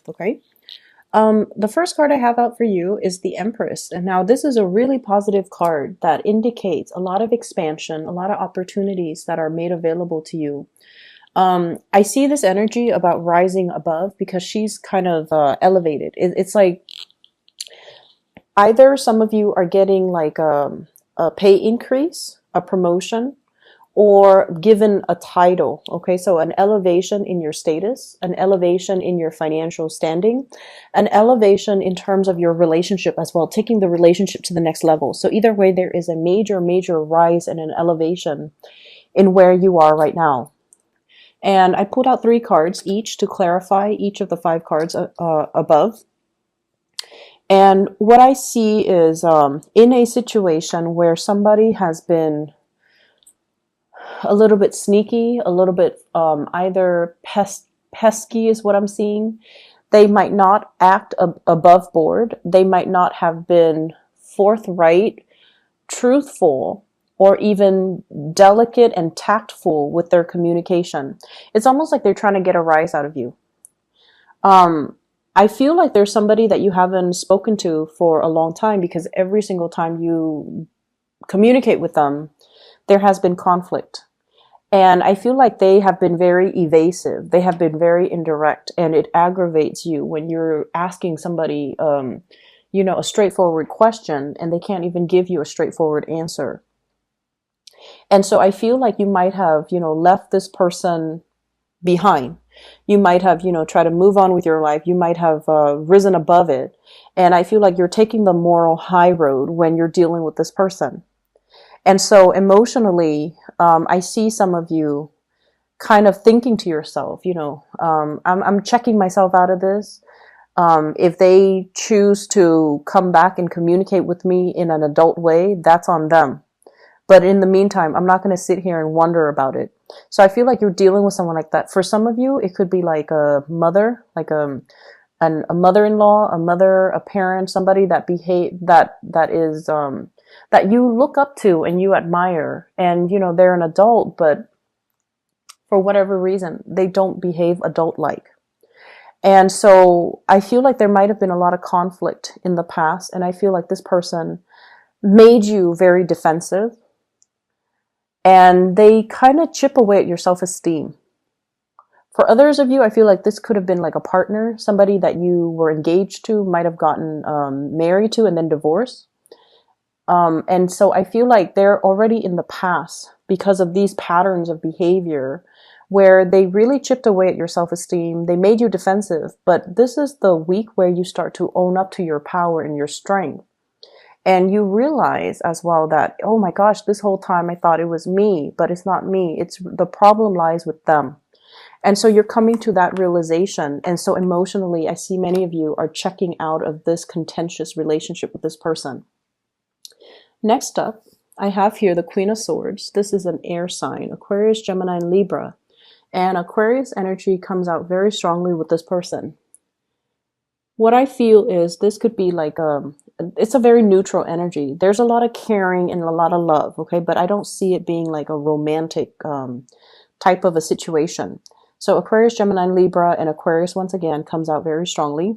Okay. The first card I have out for you is the Empress. And now this is a really positive card that indicates a lot of expansion, a lot of opportunities that are made available to you. I see this energy about rising above because she's kind of elevated. It's like either some of you are getting like a pay increase, a promotion, or given a title. Okay, so an elevation in your status, an elevation in your financial standing, an elevation in terms of your relationship as well, taking the relationship to the next level. So either way, there is a major rise and an elevation in where you are right now. And I pulled out 3 cards each to clarify each of the 5 cards above. And what I see is in a situation where somebody has been a little bit sneaky, a little bit either pesky is what I'm seeing. They might not act above board. They might not have been forthright, truthful, or even delicate and tactful with their communication. It's almost like they're trying to get a rise out of you. I feel like there's somebody that you haven't spoken to for a long time because every single time you communicate with them, there has been conflict. And I feel like they have been very evasive. They have been very indirect, and it aggravates you when you're asking somebody, a straightforward question, and they can't even give you a straightforward answer. And so I feel like you might have, left this person behind. You might have, try to move on with your life. You might have risen above it. And I feel like you're taking the moral high road when you're dealing with this person. And so emotionally, I see some of you kind of thinking to yourself, I'm checking myself out of this. If they choose to come back and communicate with me in an adult way, that's on them. But in the meantime, I'm not going to sit here and wonder about it. So I feel like you're dealing with someone like that. For some of you, it could be like a mother, like a mother-in-law, a mother, a parent, somebody that is that you look up to and you admire, and they're an adult, but for whatever reason they don't behave adult-like. And so I feel like there might have been a lot of conflict in the past, and I feel like this person made you very defensive, and they kind of chip away at your self-esteem. For others of you, I feel like this could have been like a partner, somebody that you were engaged to, might have gotten married to and then divorced. And so I feel like they're already in the past because of these patterns of behavior where they really chipped away at your self-esteem. They made you defensive, but this is the week where you start to own up to your power and your strength. And you realize as well that, oh my gosh, this whole time I thought it was me, but it's not me. It's the problem lies with them. And so you're coming to that realization. And so emotionally, I see many of you are checking out of this contentious relationship with this person. Next up, I have here the Queen of Swords. This is an air sign, Aquarius, Gemini, and Libra. And Aquarius energy comes out very strongly with this person. What I feel is this could be like it's a very neutral energy. There's a lot of caring and a lot of love, okay? But I don't see it being like a romantic type of a situation. So Aquarius, Gemini, and Libra, and Aquarius once again comes out very strongly.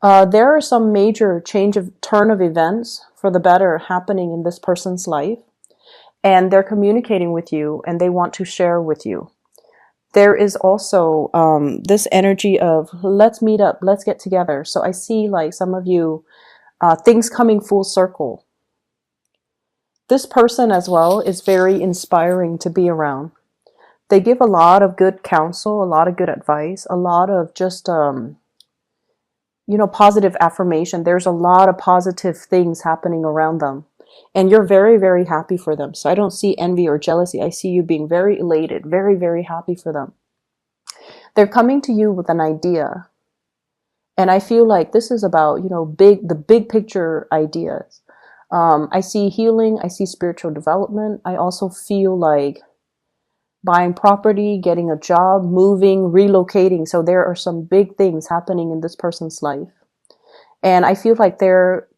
There are some major turn of events for the better happening in this person's life, and they're communicating with you and they want to share with you. There is also this energy of let's meet up, let's get together. So I see like some of you, things coming full circle. This person as well is very inspiring to be around. They give a lot of good counsel, a lot of good advice, a lot of just positive affirmation. There's a lot of positive things happening around them. And you're very happy for them. So I don't see envy or jealousy. I see you being very elated, very happy for them. They're coming to you with an idea. And I feel like this is about, the big picture ideas. I see healing. I see spiritual development. I also feel like buying property, getting a job, moving, relocating. So there are some big things happening in this person's life. And I feel like they're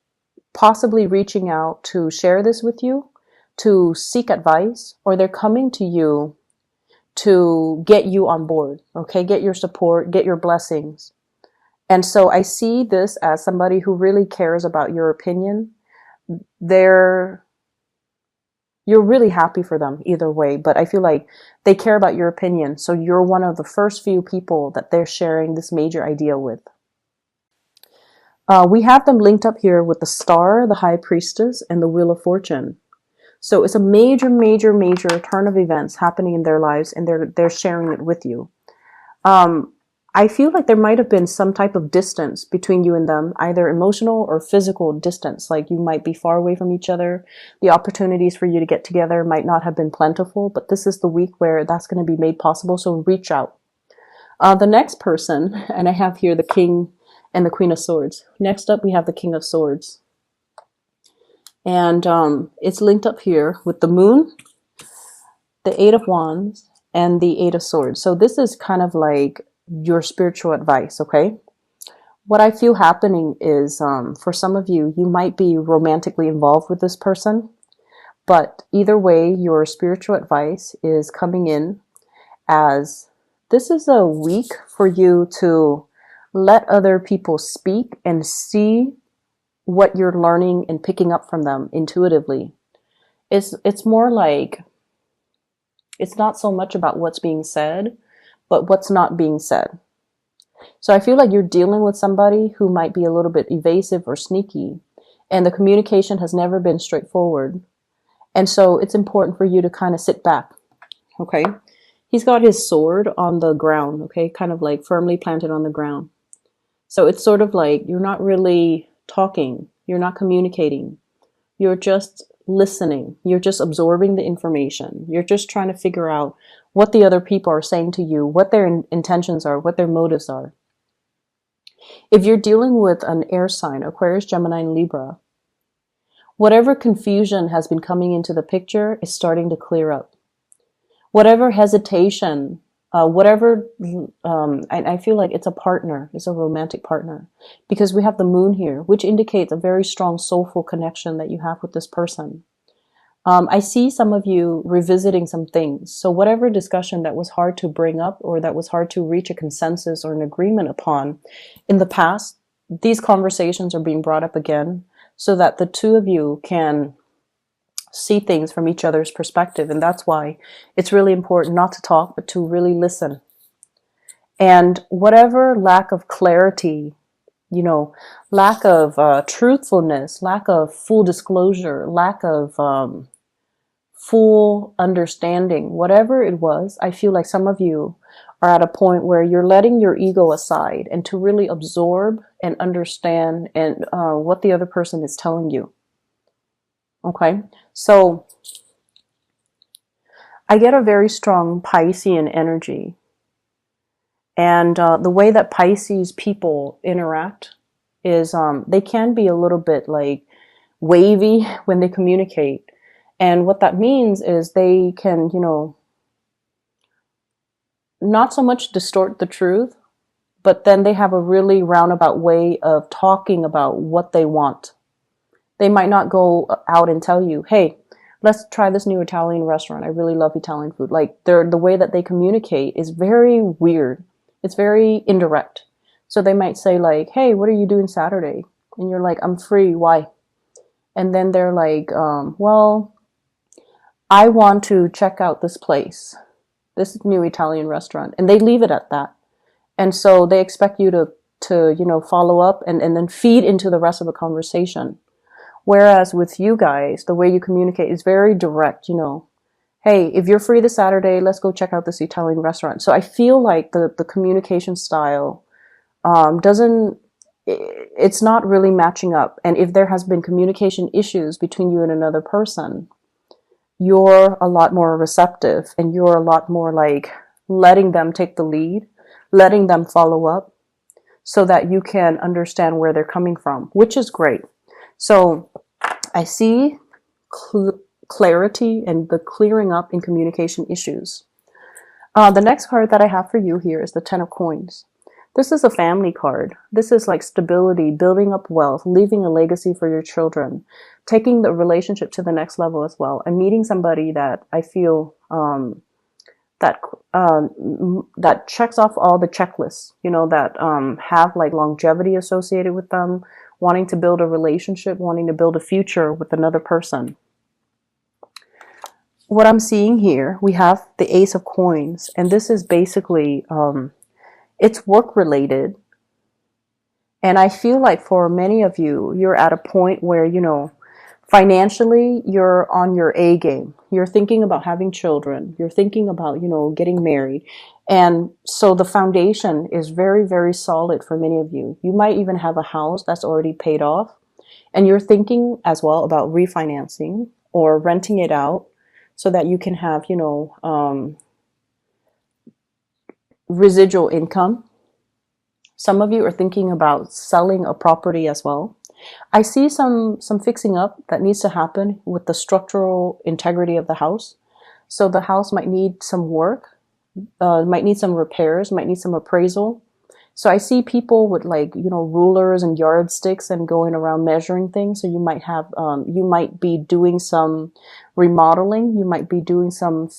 possibly reaching out to share this with you, to seek advice, or they're coming to you to get you on board, okay? Get your support, get your blessings. And so I see this as somebody who really cares about your opinion. You're really happy for them either way, but I feel like they care about your opinion. So you're one of the first few people that they're sharing this major idea with. We have them linked up here with the Star, the High Priestess, and the Wheel of Fortune. So it's a major, major, major turn of events happening in their lives, and they're sharing it with you. I feel like there might have been some type of distance between you and them, either emotional or physical distance. Like you might be far away from each other. The opportunities for you to get together might not have been plentiful, but this is the week where that's going to be made possible. So reach out. The next person, and I have here the King and the Queen of Swords. Next up, we have the King of Swords. And it's linked up here with the Moon, the Eight of Wands, and the Eight of Swords. So this is kind of like your spiritual advice, okay? What I feel happening is for some of you, you might be romantically involved with this person, but either way, your spiritual advice is coming in as this is a week for you to let other people speak and see what you're learning and picking up from them intuitively. It's more like, it's not so much about what's being said, but what's not being said. So I feel like you're dealing with somebody who might be a little bit evasive or sneaky, and the communication has never been straightforward. And so it's important for you to kind of sit back, okay? He's got his sword on the ground, okay? Kind of like firmly planted on the ground. So it's sort of like you're not really talking, you're not communicating, you're just listening, you're just absorbing the information, you're just trying to figure out what the other people are saying to you, what their intentions are, what their motives are. If you're dealing with an air sign, Aquarius, Gemini, and Libra, whatever confusion has been coming into the picture is starting to clear up. Whatever hesitation, I feel like it's a partner, it's a romantic partner, because we have the Moon here, which indicates a very strong soulful connection that you have with this person. I see some of you revisiting some things. So whatever discussion that was hard to bring up or that was hard to reach a consensus or an agreement upon in the past, these conversations are being brought up again so that the two of you can see things from each other's perspective. And that's why it's really important not to talk, but to really listen. And whatever lack of clarity, lack of truthfulness, lack of full disclosure, lack of full understanding, whatever it was, I feel like some of you are at a point where you're letting your ego aside and to really absorb and understand and what the other person is telling you. Okay, so I get a very strong Piscean energy. And the way that Pisces people interact is they can be a little bit like wavy when they communicate. And what that means is they can, not so much distort the truth, but then they have a really roundabout way of talking about what they want. They might not go out and tell you, hey, let's try this new Italian restaurant. I really love Italian food. Like the way that they communicate is very weird. It's very indirect. So they might say like, hey, what are you doing Saturday? And you're like, I'm free. Why? And then they're like, well, I want to check out this place, this new Italian restaurant. And they leave it at that. And so they expect you to follow up and then feed into the rest of the conversation. Whereas with you guys, the way you communicate is very direct, hey, if you're free this Saturday, let's go check out this Italian restaurant. So I feel like the communication style it's not really matching up. And if there has been communication issues between you and another person, you're a lot more receptive and you're a lot more like letting them take the lead, letting them follow up so that you can understand where they're coming from, which is great. So I see clarity and the clearing up in communication issues. The next card that I have for you here is the Ten of Coins. This is a family card. This is like stability, building up wealth, leaving a legacy for your children, taking the relationship to the next level as well. I'm meeting somebody that I feel that that checks off all the checklists, you know, that have like longevity associated with them, wanting to build a relationship, wanting to build a future with another person. What I'm seeing here, we have the Ace of Coins, and this is basically it's work related. And I feel like for many of you, you're at a point where, you know, financially, you're on your A game. You're thinking about having children. You're thinking about, you know, getting married. And so the foundation is very, very solid for many of you. You might even have a house that's already paid off. And you're thinking as well about refinancing or renting it out so that you can have, you know, residual income. Some of you are thinking about selling a property as well. I see some fixing up that needs to happen with the structural integrity of the house. So the house might need some work, might need some repairs, might need some appraisal. So I see people with like, you know, rulers and yardsticks and going around measuring things. So you might have, you might be doing some remodeling. You might be doing some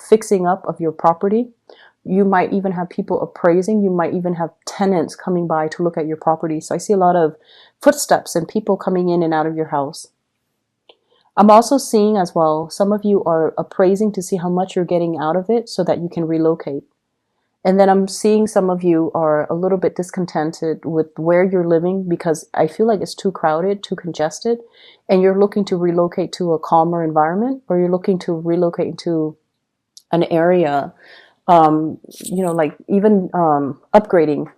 fixing up of your property. You might even have people appraising. You might even have tenants coming by to look at your property. So I see a lot of footsteps and people coming in and out of your house. I'm also seeing as well, some of you are appraising to see how much you're getting out of it so that you can relocate. And then I'm seeing some of you are a little bit discontented with where you're living because I feel like it's too crowded, too congested, and you're looking to relocate to a calmer environment, or you're looking to relocate into an area, you know, like even upgrading,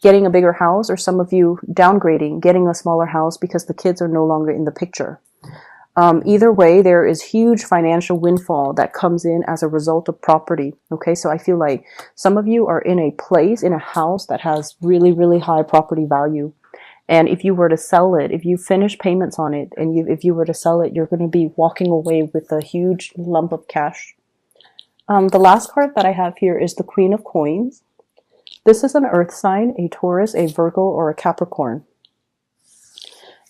getting a bigger house, or some of you downgrading, getting a smaller house because the kids are no longer in the picture. Either way, there is huge financial windfall that comes in as a result of property. Okay, so I feel like some of you are in a place, in a house that has really, really high property value. And if you were to sell it, if you finish payments on it, and if you were to sell it, you're going to be walking away with a huge lump of cash. The last card that I have here is the Queen of Coins. This is an earth sign, a Taurus, a Virgo, or a Capricorn.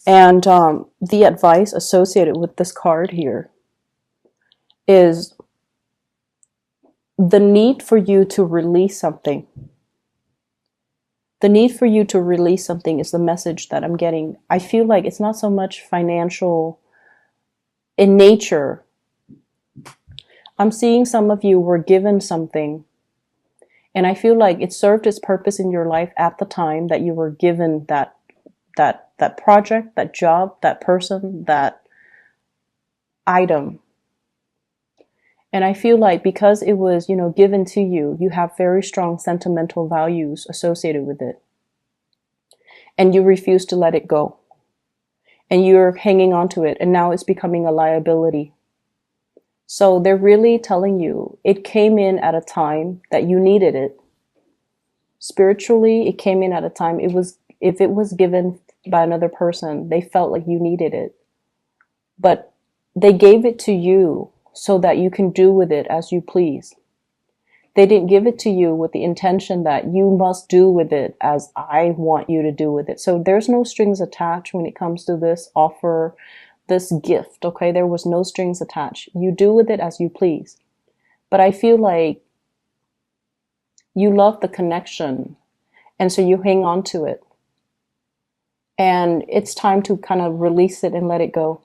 And the advice associated with this card here is the need for you to release something. The need for you to release something is the message that I'm getting. I feel like it's not so much financial in nature. I'm seeing some of you were given something, and I feel like it served its purpose in your life at the time that you were given that project, that job, that person, that item. And I feel like because it was, you know, given to you, you have very strong sentimental values associated with it. And you refuse to let it go. And you're hanging on to it, and now it's becoming a liability. So they're really telling you it came in at a time that you needed it. Spiritually, it came in at a time if it was given by another person, they felt like you needed it. But they gave it to you so that you can do with it as you please. They didn't give it to you with the intention that you must do with it as I want you to do with it. So there's no strings attached when it comes to this offer, this gift, okay? There was no strings attached. You do with it as you please. But I feel like you love the connection, and so you hang on to it. And it's time to kind of release it and let it go.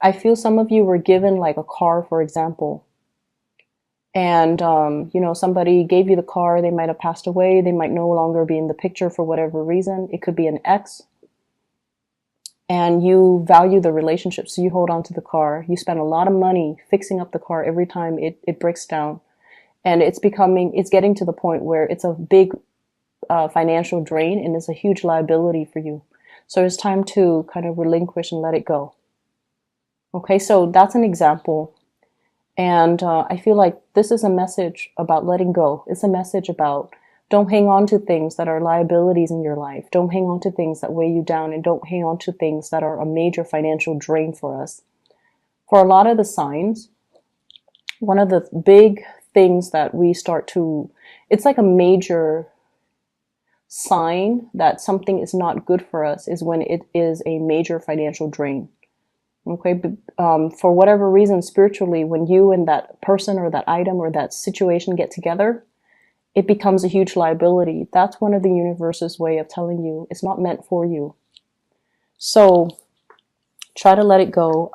I feel some of you were given like a car, for example. And, you know, somebody gave you the car. They might have passed away. They might no longer be in the picture for whatever reason. It could be an ex. And you value the relationship, so you hold on to the car. You spend a lot of money fixing up the car every time it breaks down. And it's getting to the point where it's a big financial drain, and it's a huge liability for you. So it's time to kind of relinquish and let it go. Okay, so that's an example. And I feel like this is a message about letting go. It's a message about don't hang on to things that are liabilities in your life. Don't hang on to things that weigh you down, and don't hang on to things that are a major financial drain for us. For a lot of the signs, one of the big things that we start to, it's like a major sign that something is not good for us is when it is a major financial drain. Okay, but, for whatever reason, spiritually, when you and that person or that item or that situation get together, it becomes a huge liability. That's one of the universe's way of telling you it's not meant for you. So try to let it go.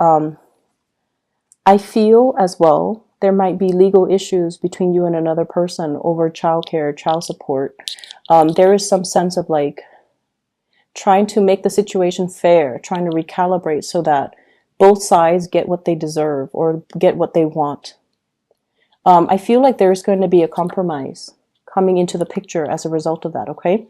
I feel as well there might be legal issues between you and another person over childcare, child support. There is some sense of like trying to make the situation fair, trying to recalibrate so that both sides get what they deserve or get what they want. I feel like there's going to be a compromise coming into the picture as a result of that, okay?